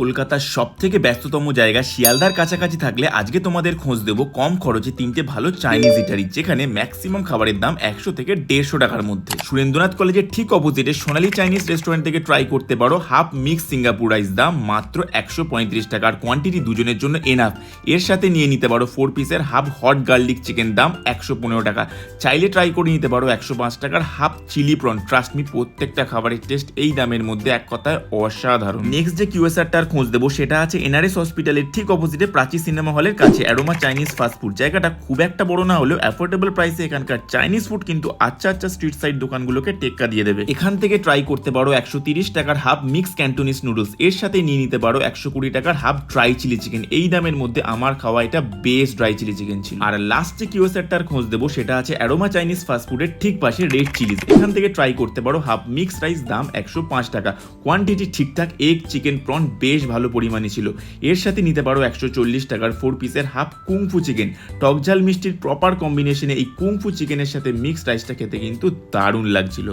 কলকাতার সব থেকে ব্যস্ততম জায়গা শিয়ালদার কাছাকাছি থাকলে আজকে তোমাদের খোঁজ দেবো কম খরচে তিনটে ভালো চাইনিজ ইটারি, যেখানে ম্যাক্সিমাম খাবারের দাম 100 থেকে 150 টাকার মধ্যে। সুরেন্দ্রনাথ কলেজের ঠিক অপোজিটে সোনালী চাইনিজ রেস্টুরেন্ট থেকে ট্রাই করতে পারো হাফ মিক্স সিঙ্গাপুর রাইস, দাম মাত্র 135 টাকার, কোয়ান্টিটি দুজনের জন্য এনাফ। এর সাথে নিয়ে নিতে পারো 4 পিসের হাফ হট গার্লিক চিকেন, দাম 115 টাকা। চাইলে ট্রাই করে নিতে পারো 105 টাকার half chilli prawn. Trust me, প্রত্যেকটা খাবারের টেস্ট এই দামের মধ্যে এক কথায় অসাধারণ। নেক্সট যে কিউএসআরটার খোঁজ দেবো সেটা আছে এনআরএস হসপিটালের ঠিক অপোজিটে প্রাচী সিনেমা হলের কাছে অ্যারোমা চাইনিজ ফাস্টফুড। জায়গাটা খুব একটা বড় না হলেও অ্যাফোর্ডেবল প্রাইসে এখানকার চাইনিজ ফুড কিন্তু আচ্ছা স্ট্রিট সাইড দোকানগুলোকে টেক্কা দিয়ে দেবে। এখান থেকে ট্রাই করতে পারো 130 টাকার হাফ মিক্স ক্যান্টোনিস নুডলস, এর সাথে নিয়ে নিতে পারো 120 টাকার হাফ ড্রাই চিলি চিকেন। এই দামের মধ্যে আমার খাওয়া এটা বেস্ট ড্রাই চিলি চিকেন ছিল। আর লাস্ট যে কিউএসআরটার খোঁজ দেবো সেটা আছে অ্যারোমা চাইনিজ ফাস্টফুডের ঠিক পাশে রেড চিলিজ। এখান থেকে ট্রাই করতে পারো হাফ মিক্স রাইস, দাম 105 টাকা। কোয়ান্টিটি ঠিকঠাক, এগ চিকেন প্রন বেশ ভালো পরিমাণে ছিল। এর সাথে নিতে পারো 140 টাকার 4 পিসের হাফ কুংফু চিকেন। টকঝাল মিষ্টির প্রপার কম্বিনেশনে এই কুংফু চিকেনের সাথে মিক্সড রাইসটা খেতে কিন্তু দারুণ লাগছিল।